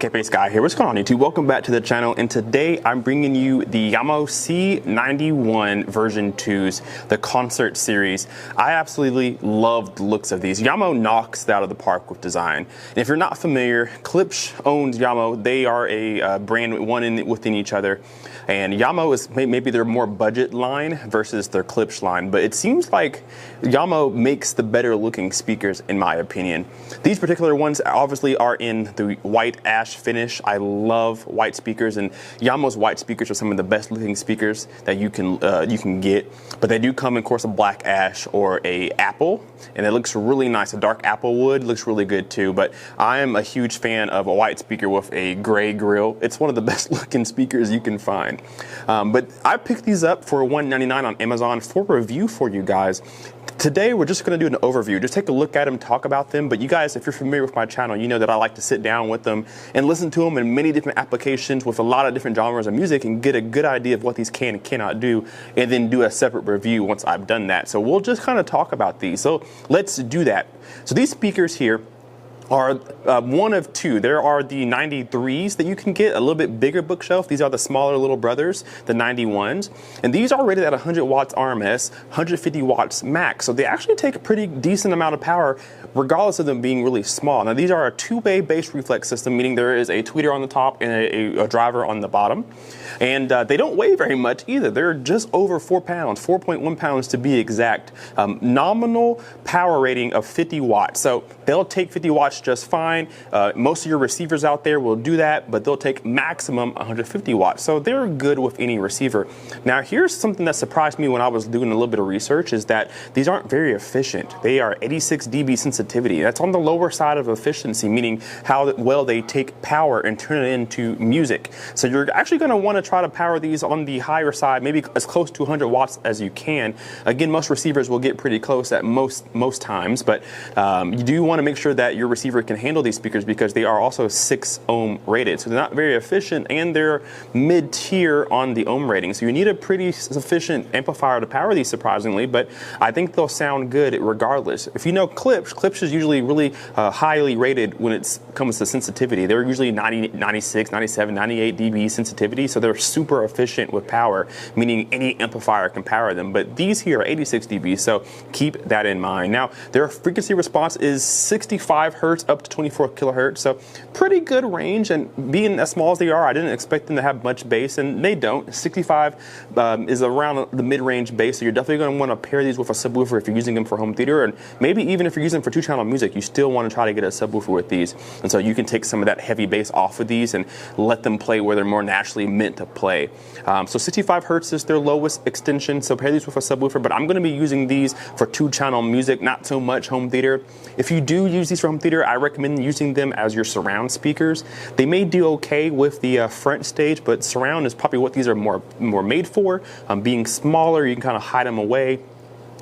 Kpaceguy here. What's going on, YouTube? Welcome back to the channel, and today I'm bringing you the Jamo C91 version 2s, the concert series. I absolutely love the looks of these. Jamo knocks it out of the park with design. And if you're not familiar, Klipsch owns Jamo. They are a brand within each other. And Jamo is maybe their more budget line versus their Klipsch line, but it seems like Jamo makes the better looking speakers in my opinion. These particular ones obviously are in the white ash finish. I love white speakers, and Jamo's white speakers are some of the best looking speakers that you can get, but they do come in course a black ash or a apple, and it looks really nice. A dark apple wood looks really good too, but I am a huge fan of a white speaker with a gray grill. It's one of the best looking speakers you can find. But I picked these up for $1.99 on Amazon for review for you guys. Today we're just going to do an overview, just take a look at them, talk about them. But you guys, if you're familiar with my channel, you know that I like to sit down with them and listen to them in many different applications with a lot of different genres of music and get a good idea of what these can and cannot do, and then do a separate review once I've done that. So we'll just kind of talk about these. So let's do that. So these speakers here are one of two. There are the 93s that you can get, a little bit bigger bookshelf. These are the smaller little brothers, the 91s. And these are rated at 100 watts RMS, 150 watts max. So they actually take a pretty decent amount of power, regardless of them being really small. Now these are a two-way bass reflex system, meaning there is a tweeter on the top and a driver on the bottom. And they don't weigh very much either. They're just over 4 pounds, 4.1 pounds to be exact. Nominal power rating of 50 watts. So they'll take 50 watts just fine. Most of your receivers out there will do that, but they'll take maximum 150 watts. So they're good with any receiver. Now here's something that surprised me when I was doing a little bit of research, is that these aren't very efficient. They are 86 dB sensitivity. That's on the lower side of efficiency, meaning how well they take power and turn it into music. So you're actually going to want to try to power these on the higher side, maybe as close to 100 watts as you can. Again, most receivers will get pretty close at most times, but you do want to make sure that your receiver receiver can handle these speakers because they are also 6 ohm rated. So they're not very efficient, and they're mid-tier on the ohm rating. So you need a pretty sufficient amplifier to power these, surprisingly, but I think they'll sound good regardless. If you know Klipsch is usually really highly rated when it comes to sensitivity. They're usually 90, 96, 97, 98 dB sensitivity, so they're super efficient with power, meaning any amplifier can power them. But these here are 86 dB, so keep that in mind. Now, their frequency response is 65 hertz up to 24 kilohertz, so pretty good range, and being as small as they are, I didn't expect them to have much bass, and they don't. 65 is around the mid-range bass, so you're definitely going to want to pair these with a subwoofer if you're using them for home theater, and maybe even if you're using them for 2-channel music, you still want to try to get a subwoofer with these. And so you can take some of that heavy bass off of these and let them play where they're more naturally meant to play. So 65 hertz is their lowest extension, so pair these with a subwoofer, but I'm going to be using these for 2-channel music, not so much home theater. If you do use these for home theater, I recommend using them as your surround speakers. They may do okay with the front stage, but surround is probably what these are more made for. Being smaller, you can kind of hide them away,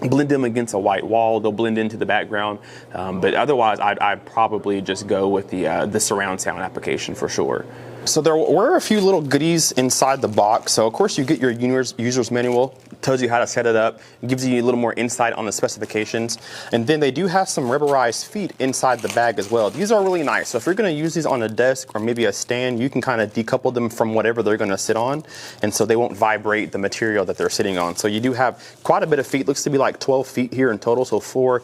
blend them against a white wall, they'll blend into the background, but otherwise I'd probably just go with the surround sound application for sure. So there were a few little goodies inside the box. So of course you get your user's manual, tells you how to set it up, gives you a little more insight on the specifications, and then they do have some rubberized feet inside the bag as well. These are really nice. So if you're going to use these on a desk or maybe a stand, you can kind of decouple them from whatever they're going to sit on, and so they won't vibrate the material that they're sitting on. So you do have quite a bit of feet. Looks to be like 12 feet here in total, so four,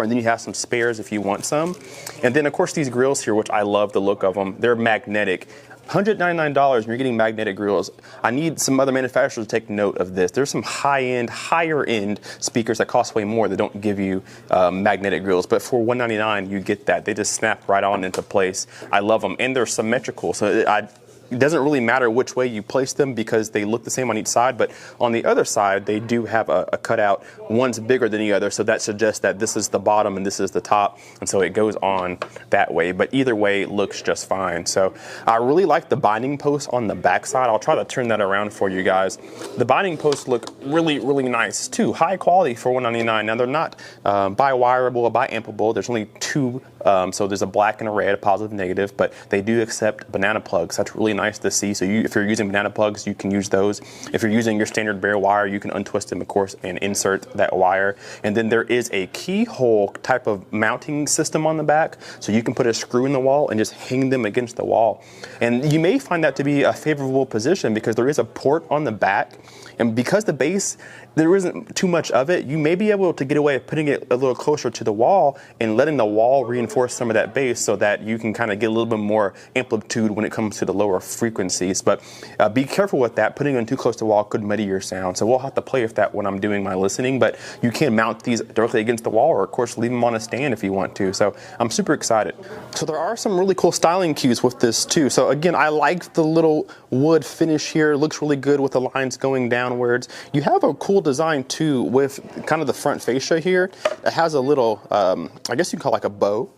and then you have some spares if you want some. And then of course these grills here, which I love the look of them, they're magnetic. $199 and you're getting magnetic grills. I need some other manufacturers to take note of this. There's some high-end, higher-end speakers that cost way more that don't give you magnetic grills, but for $199 you get that. They just snap right on into place. I love them, and they're symmetrical, so it doesn't really matter which way you place them because they look the same on each side, but on the other side they do have a cutout. One's bigger than the other, so that suggests that this is the bottom and this is the top, and so it goes on that way, but either way it looks just fine. So I really like the binding posts on the back side. I'll try to turn that around for you guys. The binding posts look really, really nice too. High quality for $199. Now they're not bi-wireable or bi-ampable. There's only two, so there's a black and a red, a positive and negative, but they do accept banana plugs. That's really nice to see. So if you're using banana plugs, you can use those. If you're using your standard bare wire, you can untwist them, of course, and insert that wire. And then there is a keyhole type of mounting system on the back, so you can put a screw in the wall and just hang them against the wall. And you may find that to be a favorable position because there is a port on the back, and because the bass, there isn't too much of it, you may be able to get away with putting it a little closer to the wall and letting the wall reinforce some of that bass so that you can kind of get a little bit more amplitude when it comes to the lower frequencies. But be careful with that. Putting them too close to the wall could muddy your sound. So we'll have to play with that when I'm doing my listening, but you can mount these directly against the wall or of course leave them on a stand if you want to. So I'm super excited. So there are some really cool styling cues with this too. So again, I like the little wood finish here. It looks really good with the lines going downwards. You have a cool design too with kind of the front fascia here. It has a little, I guess you can call it like a bow.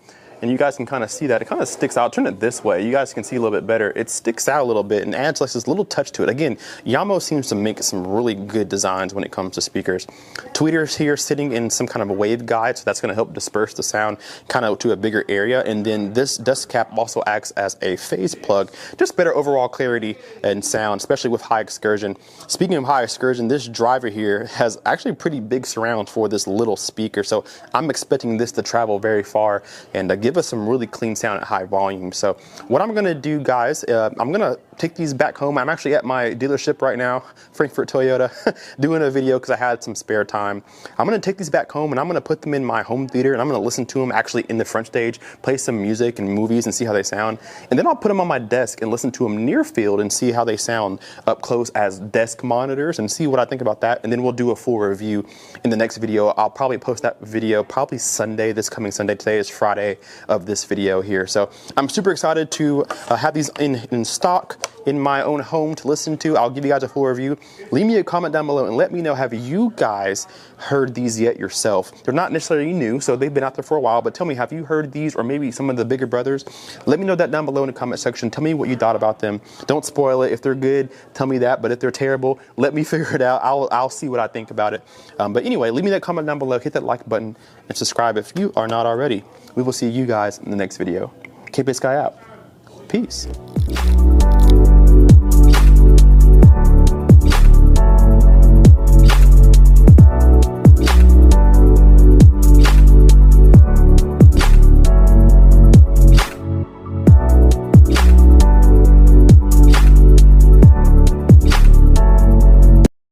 And you guys can kind of see that. It kind of sticks out. Turn it this way. You guys can see a little bit better. It sticks out a little bit and adds like this little touch to it. Again, Jamo seems to make some really good designs when it comes to speakers. Tweeters here sitting in some kind of a waveguide, so that's going to help disperse the sound kind of to a bigger area. And then this dust cap also acts as a phase plug. Just better overall clarity and sound, especially with high excursion. Speaking of high excursion, this driver here has actually pretty big surround for this little speaker. So I'm expecting this to travel very far and give us some really clean sound at high volume. So what I'm going to do, guys, I'm going to take these back home. I'm actually at my dealership right now, Frankfurt Toyota, doing a video because I had some spare time. I'm going to take these back home and I'm going to put them in my home theater and I'm going to listen to them actually in the front stage, play some music and movies and see how they sound. And then I'll put them on my desk and listen to them near field and see how they sound up close as desk monitors and see what I think about that. And then we'll do a full review in the next video. I'll probably post that video probably Sunday, this coming Sunday. Today is Friday of this video here. So I'm super excited to have these in stock. in my own home to listen to. I'll give you guys a full review. Leave me a comment down below and let me know, have you guys heard these yet yourself? They're not necessarily new, so they've been out there for a while, but tell me, have you heard these, or maybe some of the bigger brothers? Let me know that down below in the comment section. Tell me what you thought about them. Don't spoil it. If they're good, tell me that, but if they're terrible, let me figure it out. I'll see what I think about it. But anyway, leave me that comment down below, hit that like button, and subscribe if you are not already. We will see you guys in the next video. Kpaceguy out. Peace.